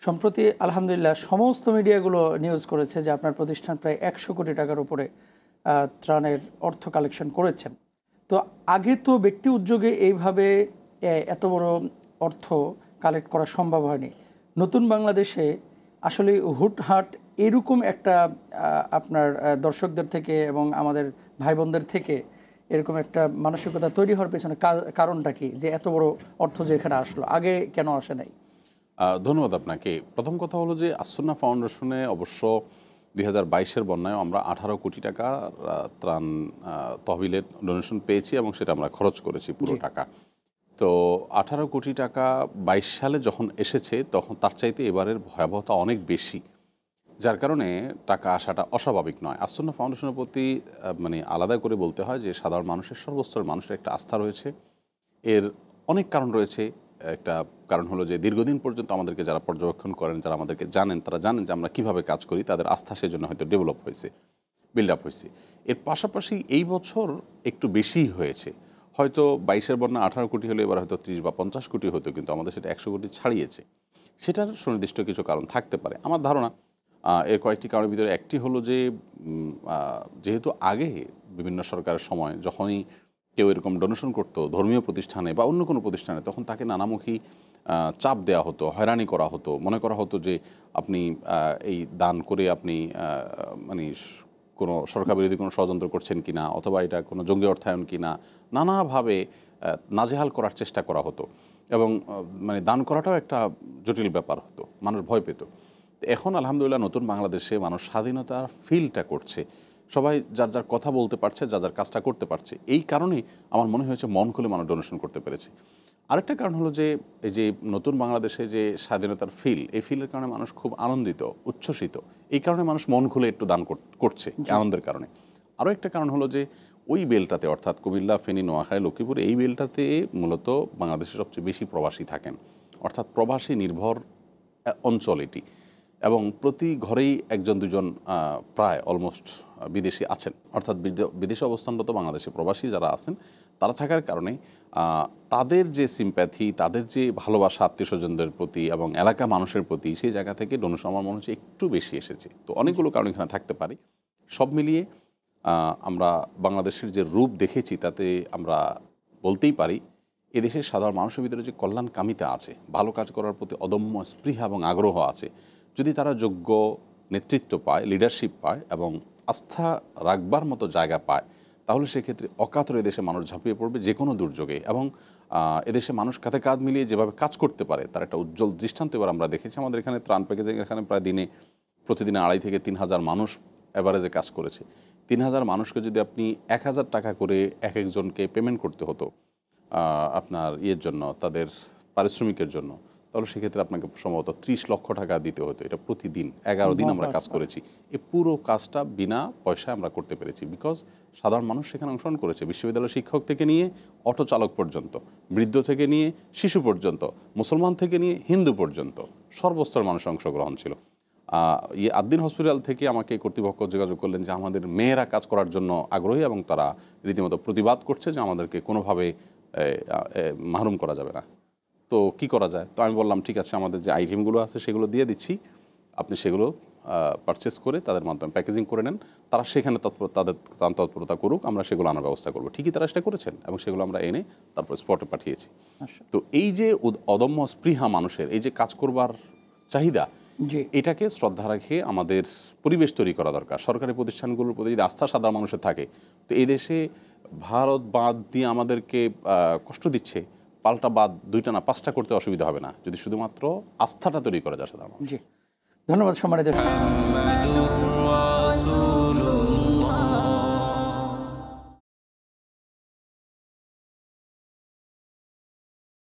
সম্প্রতি আলহামদুলিল্লাহ সমস্ত মিডিয়াগুলো নিউজ করেছে যে আপনার প্রতিষ্ঠান প্রায় ১০০ কোটি টাকার উপরে ত্রাণের অর্থ কালেকশন করেছেন। তো আগে তো ব্যক্তি উদ্যোগে এইভাবে এত বড় অর্থ কালেক্ট করা সম্ভব হয়নি। নতুন বাংলাদেশে আসলে হুটহাট এরকম একটা আপনার দর্শকদের থেকে এবং আমাদের ভাই বোনদের থেকে এরকম একটা মানসিকতা তৈরি হওয়ার পেছনে কারণটা কি, যে এত বড় অর্থ যে এখানে আসলো, আগে কেন আসে নাই? ধন্যবাদ আপনাকে। প্রথম কথা হলো যে আসসুন্নাহ ফাউন্ডেশনে অবশ্য 2022-এর বন্যায় আমরা 18 কোটি টাকা ত্রাণ তহবিলের ডোনেশন পেয়েছি এবং সেটা আমরা খরচ করেছি পুরো টাকা। তো 18 কোটি টাকা 22 সালে যখন এসেছে তখন তার চাইতে এবারের ভয়াবহতা অনেক বেশি, যার কারণে টাকা আসাটা অস্বাভাবিক নয়। আসসুন্নাহ ফাউন্ডেশনের প্রতি মানে আলাদা করে বলতে হয় যে সাধারণ মানুষের, সর্বস্তরের মানুষের একটা আস্থা রয়েছে। এর অনেক কারণ রয়েছে। একটা কারণ হলো যে দীর্ঘদিন পর্যন্ত আমাদেরকে যারা পর্যবেক্ষণ করেন, যারা আমাদেরকে জানেন, তারা জানেন যে আমরা কীভাবে কাজ করি, তাদের আস্থা সেজন্য হয়তো ডেভেলপ হয়েছে, বিল্ড আপ হয়েছে। এর পাশাপাশি এই বছর একটু বেশি হয়েছে। হয়তো 22-এর বন্যা 18 কোটি হলে এবার হয়তো 30 বা 50 কোটি হতো, কিন্তু আমাদের সেটা 100 কোটি ছাড়িয়েছে। সেটার সুনির্দিষ্ট কিছু কারণ থাকতে পারে আমার ধারণা। এর কয়েকটি কারণের ভিতরে একটি হলো যে যেহেতু আগে বিভিন্ন সরকারের সময় যখনই কেউ এরকম ডোনেশন করতো ধর্মীয় প্রতিষ্ঠানে বা অন্য কোনো প্রতিষ্ঠানে, তখন তাকে নানামুখী চাপ দেওয়া হতো, হয়রানি করা হতো, মনে করা হতো যে আপনি এই দান করে আপনি মানে কোনো সরকার বিরোধী কোনো ষড়যন্ত্র করছেন কি না, অথবা এটা কোনো জঙ্গি অর্থায়ন কি না, নানাভাবে নাজেহাল করার চেষ্টা করা হতো এবং মানে দান করাটাও একটা জটিল ব্যাপার হতো, মানুষ ভয় পেত। এখন আলহামদুলিল্লাহ নতুন বাংলাদেশে মানুষ স্বাধীনতার ফিলটা করছে, সবাই যার যার কথা বলতে পারছে, যার যার কাজটা করতে পারছে। এই কারণেই আমার মনে হয়েছে মন খুলে মানুষ ডোনেশন করতে পেরেছে। আরেকটা কারণ হলো যে এই যে নতুন বাংলাদেশে যে স্বাধীনতার ফিল, এই ফিলের কারণে মানুষ খুব আনন্দিত, উচ্ছ্বসিত। এই কারণে মানুষ মন খুলে একটু দান করছে আনন্দের কারণে। আরও একটা কারণ হলো যে ওই বেলটাতে, অর্থাৎ কুমিল্লা, ফেনী, নোয়াখালী, লক্ষ্মীপুর, এই বেলটাতে মূলত বাংলাদেশের সবচেয়ে বেশি প্রবাসী থাকেন, অর্থাৎ প্রবাসী নির্ভর অঞ্চল এটি। এবং প্রতি ঘরেই একজন দুজন প্রায় অলমোস্ট বিদেশি আছেন, অর্থাৎ বিদেশে অবস্থানরত বাংলাদেশে প্রবাসী যারা আছেন, তারা থাকার কারণে তাদের যে সিম্প্যাথি, তাদের যে ভালোবাসা আত্মীয় স্বজনদের প্রতি এবং এলাকা মানুষের প্রতি, সেই জায়গা থেকে ডোনেশন আমার মনে হচ্ছে একটু বেশি এসেছে। তো অনেকগুলো কারণ এখানে থাকতে পারে। সব মিলিয়ে আমরা বাংলাদেশের যে রূপ দেখেছি তাতে আমরা বলতেই পারি এদেশের সাধারণ মানুষের ভিতরে যে কল্যাণকামিতা আছে, ভালো কাজ করার প্রতি অদম্য স্পৃহা এবং আগ্রহ আছে, যদি তারা যোগ্য নেতৃত্ব পায়, লিডারশিপ পায় এবং আস্থা রাখবার মতো জায়গা পায়, তাহলে সেক্ষেত্রে অকাতরে এদেশে মানুষ ঝাঁপিয়ে পড়বে যে কোনো দুর্যোগে। এবং এদেশে মানুষ কাঁধে কাঁধ মিলিয়ে যেভাবে কাজ করতে পারে তার একটা উজ্জ্বল দৃষ্টান্ত এবার আমরা দেখেছি। আমাদের এখানে ত্রাণ প্যাকেজিং এখানে প্রায় প্রতিদিনে 2,500 থেকে 3,000 মানুষ অ্যাভারেজে কাজ করেছে। 3,000 মানুষকে যদি আপনি 1,000 টাকা করে এক একজনকে পেমেন্ট করতে হতো আপনার ইয়ের জন্য, তাদের পারিশ্রমিকের জন্য, তাহলে সেক্ষেত্রে আপনাকে সম্ভবত 30 লক্ষ টাকা দিতে হতো। এটা প্রতিদিন 11 দিন আমরা কাজ করেছি। এই পুরো কাজটা বিনা পয়সায় আমরা করতে পেরেছি, বিকজ সাধারণ মানুষ সেখানে অংশগ্রহণ করেছে। বিশ্ববিদ্যালয়ের শিক্ষক থেকে নিয়ে অটো চালক পর্যন্ত, বৃদ্ধ থেকে নিয়ে শিশু পর্যন্ত, মুসলমান থেকে নিয়ে হিন্দু পর্যন্ত সর্বস্তর মানুষ অংশগ্রহণ ছিল। আদ্দিন হসপিটাল থেকে আমাকে কর্তৃপক্ষ যোগাযোগ করলেন যে আমাদের মেয়েরা কাজ করার জন্য আগ্রহী এবং তারা রীতিমতো প্রতিবাদ করছে যে আমাদেরকে কোনোভাবে মাহরুম করা যাবে না, তো কি করা যায়। তো আমি বললাম ঠিক আছে, আমাদের যে আইটেমগুলো আছে সেগুলো দিয়ে দিচ্ছি, আপনি সেগুলো পারচেস করে তাদের মাধ্যমে প্যাকেজিং করে নেন, তারা সেখানে তাদের তৎপরতা করুক, আমরা সেগুলো আনার ব্যবস্থা করবো। ঠিকই তারা সেটা করেছেন এবং সেগুলো আমরা এনে তারপর স্পটে পাঠিয়েছি। তো এই যে অদম্য স্পৃহা মানুষের, এই যে কাজ করবার চাহিদা, এটাকে শ্রদ্ধা রেখে আমাদের পরিবেশ তৈরি করা দরকার। সরকারি প্রতিষ্ঠানগুলোর প্রতি যদি আস্থা সাধারণ মানুষের থাকে, তো এই দেশে ভারত বাদ দিয়ে আমাদেরকে কষ্ট দিচ্ছে, পাল্টা বাদ 2টা না 5টা করতে অসুবিধা হবে না, যদি শুধুমাত্র আস্থাটা তৈরি করা যায় সাধারণ মানুষ। জি, ধন্যবাদ সম্মানিত।